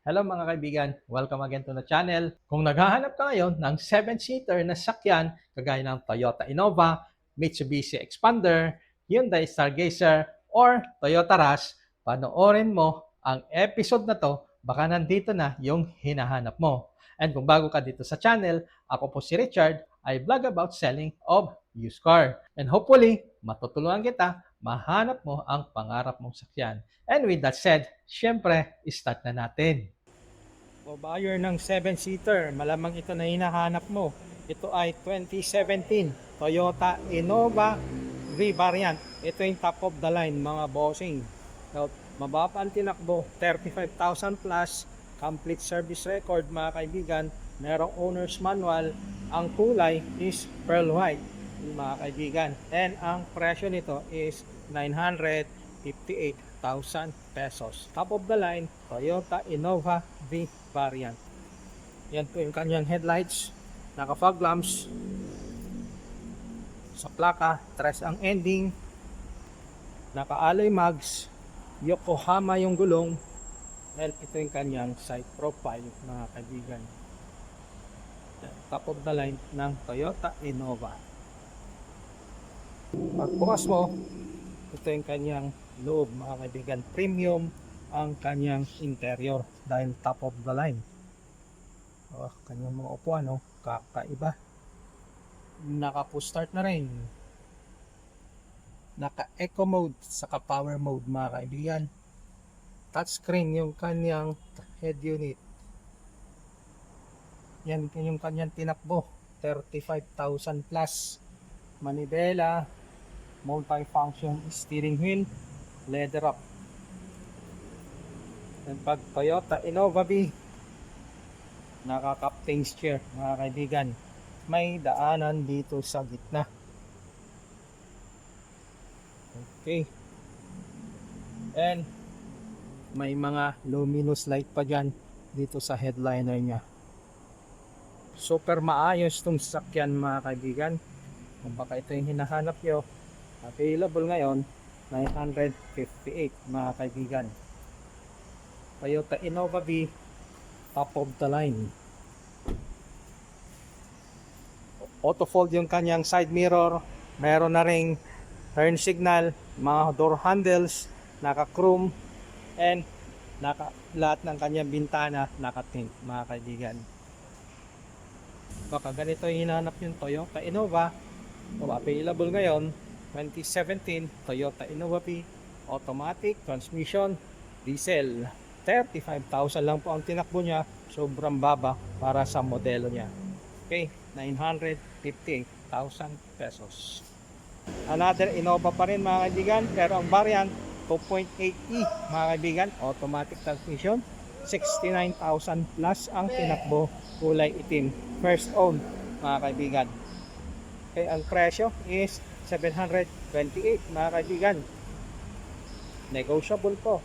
Hello mga kaibigan, welcome again to the channel. Kung naghahanap ka ngayon ng 7-seater na sakyan kagaya ng Toyota Innova, Mitsubishi Expander, Hyundai Stargazer, or Toyota Rush, panoorin mo ang episode na to, baka nandito na yung hinahanap mo. And kung bago ka dito sa channel, ako po si Richard, I vlog about selling of used car. And hopefully, matutulungan kita mahanap mo ang pangarap mong sakyan. And with that said, syempre, start na natin. O buyer ng 7-seater, malamang ito na hinahanap mo. Ito ay 2017 Toyota Innova V-Variant. Ito yung top of the line mga bossing. So, mababa ang tinakbo, 35,000 plus, complete service record mga kaibigan, merong owner's manual, ang kulay is pearl white mga kaibigan. And ang presyo nito is 958,000 pesos. Top of the line, Toyota Innova V variant. Yan po yung kanyang headlights, naka fog lamps, sa plaka, tres ang ending, naka alloy mags, Yokohama yung gulong, and ito yung kanyang side profile mga kaibigan. Top of the line ng Toyota Innova. Pagbukas mo, ito yung kanyang loob mga kaibigan. Premium ang kanyang interior dahil top of the line. Kanyang mga upuan, kakaiba. Naka push start na rin. Naka eco mode saka power mode mga kaibigan. Touchscreen yung kanyang head unit. Yan yung kanyang tinakbo, 35,000 plus. Manibela, multi-function steering wheel, leather up. And pag Toyota Innova V, naka-captain's chair mga kaibigan. May daanan dito sa gitna. Okay. And may mga luminous light pa dyan dito sa headliner nya. Super maayos tong sasakyan mga kaibigan. Kung baka ito yung hinahanap nyo, available ngayon 958 mga kaibigan. Toyota Innova V, top of the line. Auto fold yung kanyang side mirror. Meron na ring turn signal, mga door handles, naka chrome, and lahat ng kanyang bintana naka-tint mga kaibigan. Baka ganito yung hinahanap yung Toyota Innova. Available ngayon 2017 Toyota Innova V, automatic transmission, diesel. 35,000 lang po ang tinakbo niya, sobrang baba para sa modelo niya. Okay, 958,000 pesos. Another Innova pa rin mga kaibigan, pero ang variant 2.8e mga kaibigan, automatic transmission, 69,000 plus ang tinakbo, kulay itim, first own mga kaibigan. Okay, ang presyo is 728 mga kaibigan. Negotiable po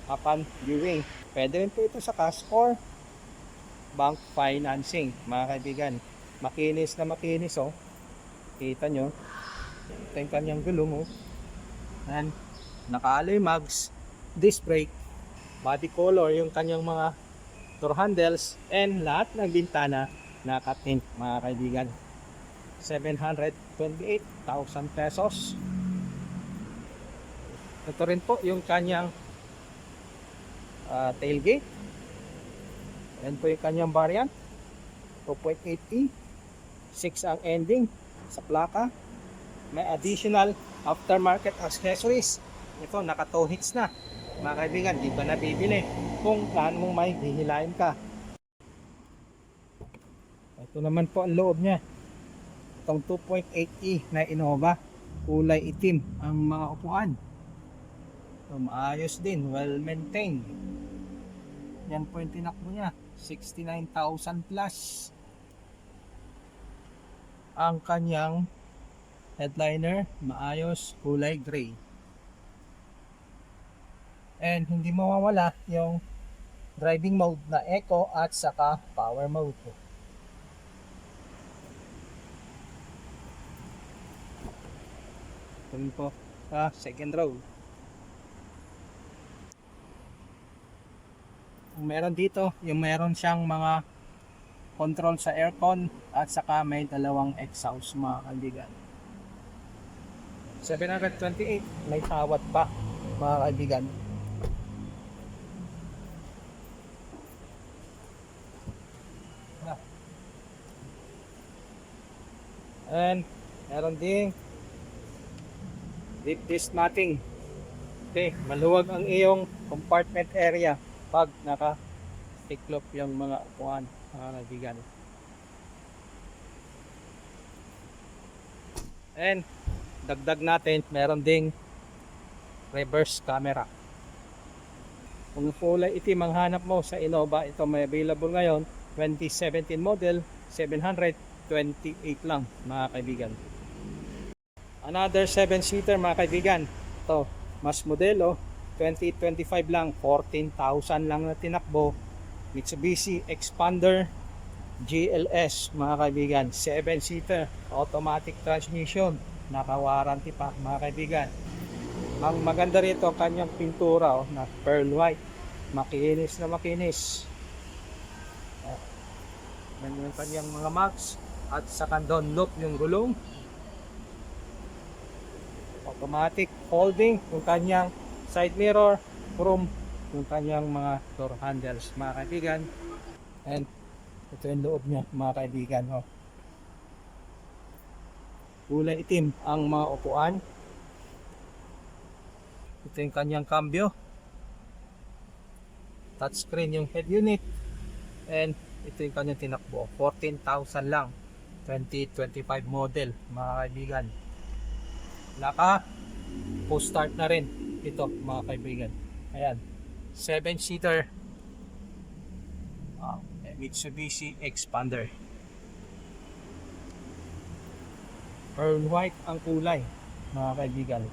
upon viewing. Pwede rin po ito sa cash or bank financing mga kaibigan. Makinis na makinis kita nyo. Ito yung kanyang gulong and naka-alloy mags, disc brake, body color yung kanyang mga door handles, and lahat ng bintana naka-tint mga kaibigan. 728,000 pesos. Ito rin po yung kanyang tailgate. Yan po yung kanyang variant 2.8e, 6 ang ending sa plaka. May additional aftermarket accessories. Ito naka tow hits na mga kaibigan, di ba nabibili kung saan mong may hihilain ka. Ito naman po ang loob nya. Itong 2.8e na Innova, kulay itim ang mga upuan. So, maayos din, well maintained. Yan po yung tinakbo nya, 69,000 plus. Ang kanyang headliner, maayos, kulay gray. And hindi mawawala yung driving mode na eco at saka power mode. Ito po sa second row. Meron dito, yung meron siyang mga control sa aircon at saka may dalawang exhaust mga kaibigan. 728, may tawad pa mga kaibigan. And meron ding deep dish matting. Okay, maluwag ang iyong compartment area pag naka-tiklop yung mga upuan mga kaibigan. And dagdag natin, meron ding reverse camera. Kung kulay itim ang hanap mo sa Innova, ito may available ngayon, 2017 model, 728 lang mga kaibigan. Another 7-seater mga kaibigan. Ito, mas modelo, 2025 lang, 14,000 lang na tinakbo. Mitsubishi Expander GLS mga kaibigan, 7-seater, automatic transmission, naka-warranty pa mga kaibigan. Ang maganda rito, kanyang pintura na pearl white, makinis na makinis. Yung kanyang mga marks at saka down loop yung gulong. Automatic folding yung kanyang side mirror, chrome yung kanyang mga door handles mga kaibigan. And ito yung loob niya mga kaibigan. Kulay itim ang mga upuan. Ito yung kanyang cambio, touchscreen yung head unit, and ito yung kanyang tinakbo, 14,000 lang, 2025 model mga kaibigan. Naka post start na rin ito mga kaibigan. Ayan, 7-seater Mitsubishi Expander, pearl white ang kulay mga kaibigan.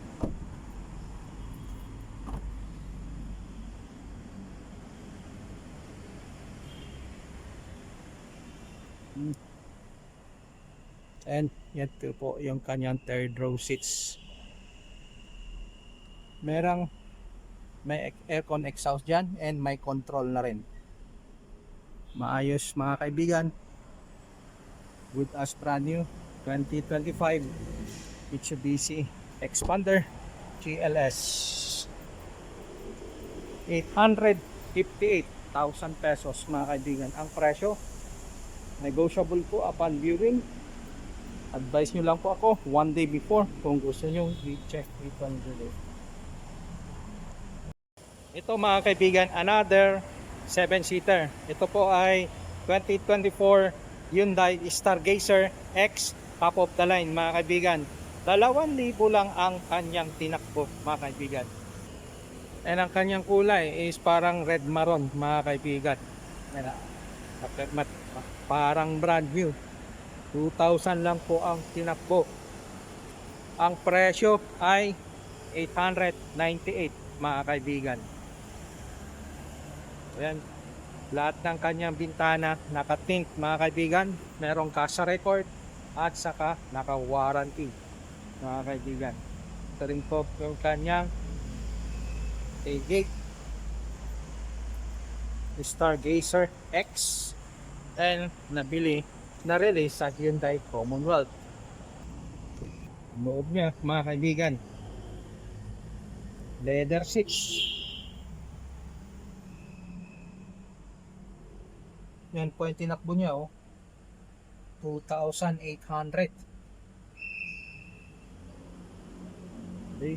And yan po yung kanyang third row seats. May aircon exhaust dyan and may control na rin. Maayos mga kaibigan. Good as brand new 2025 Mitsubishi Expander GLS. 858,000 pesos mga kaibigan ang presyo. Negotiable po upon viewing. Advise nyo lang po ako one day before kung gusto nyo i-check ito ang delay. Ito mga kaibigan, another 7-seater. Ito po ay 2024 Hyundai Stargazer X, top of the line mga kaibigan. 2,000 lang ang kanyang tinakbo mga kaibigan. And ang kanyang kulay is parang red maroon mga kaibigan. Parang brand new. 2,000 lang po ang tinakbo. Ang presyo ay 898 mga kaibigan. Ayan. Lahat ng kanyang bintana naka-tint mga kaibigan. Merong CASA record at saka naka-warranty mga kaibigan. Ito rin po yung kanyang tailgate, Stargazer X, and na-release sa Hyundai Commonwealth. Loob niya mga kaibigan, leather seats. Yan po yung tinakbo niya 2,800. Okay.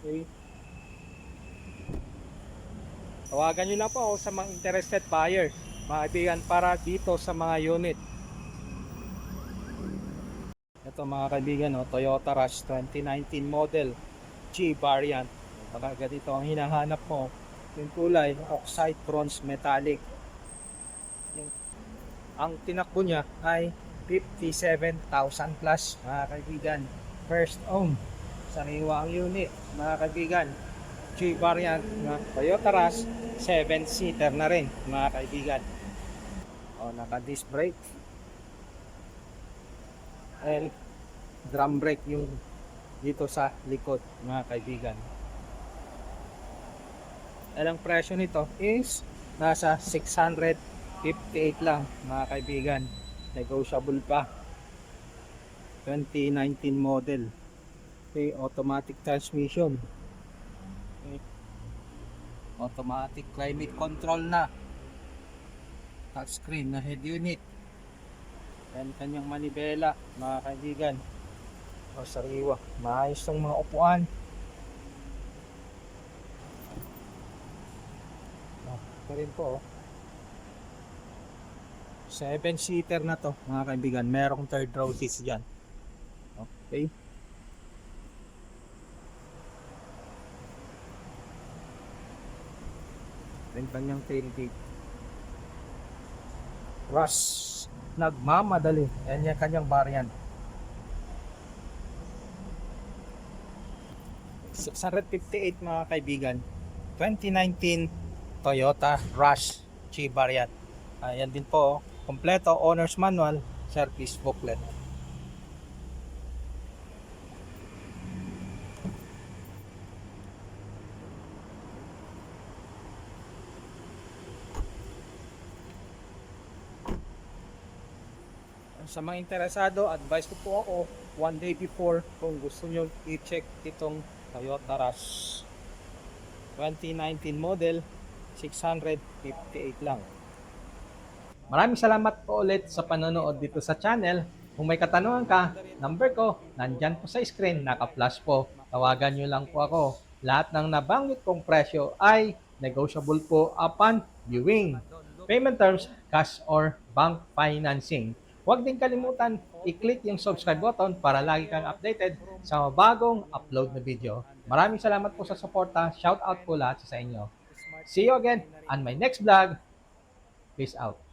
Okay. Tawagan nyo lang po ako sa mga interested buyer mga kaibigan para dito sa mga unit. Ito mga kaibigan, Toyota Rush 2019 model G variant. Pagka dito ang hinahanap mo, yung kulay oxide bronze metallic. Ang tinakbo niya ay 57,000 plus mga kaibigan. First own, sariwa ang unit mga kaibigan. G variant na Toyota Rush, 7-seater na rin mga kaibigan. Naka disc brake. And drum brake yung dito sa likod, mga kaibigan. Ang presyo nito is nasa 658 lang, mga kaibigan. Negotiable pa. 2019 model. Okay, automatic transmission. Okay. Automatic climate control na. Touchscreen na head unit. Yan kanyang manibela, mga kaibigan. O sariwa. Maayos tong mga upuan. Ito rin po, 7-seater na to, mga kaibigan. Merong third row seats dyan. Okay. Ito kanyang tailgate. Rush. Nagmamadali. Yan yung kanyang variant. 658, mga kaibigan. 2019 Toyota Rush G variant. Ayan din po, kompleto owner's manual, service booklet. Sa mga interesado, advice ko po ako one day before kung gusto nyo i-check itong Toyota Rush 2019 model, 658 lang. Maraming salamat po ulit sa panonood dito sa channel. Kung may katanungan ka, number ko nandyan po sa screen, naka-flash po. Tawagan nyo lang po ako. Lahat ng nabanggit kong presyo ay negotiable po upon viewing. Payment terms, cash or bank financing. Huwag din kalimutan i-click yung subscribe button para lagi kang updated sa mga bagong upload na video. Maraming salamat po sa suporta. Shout out po lahat sa inyo. See you again on my next vlog. Peace out.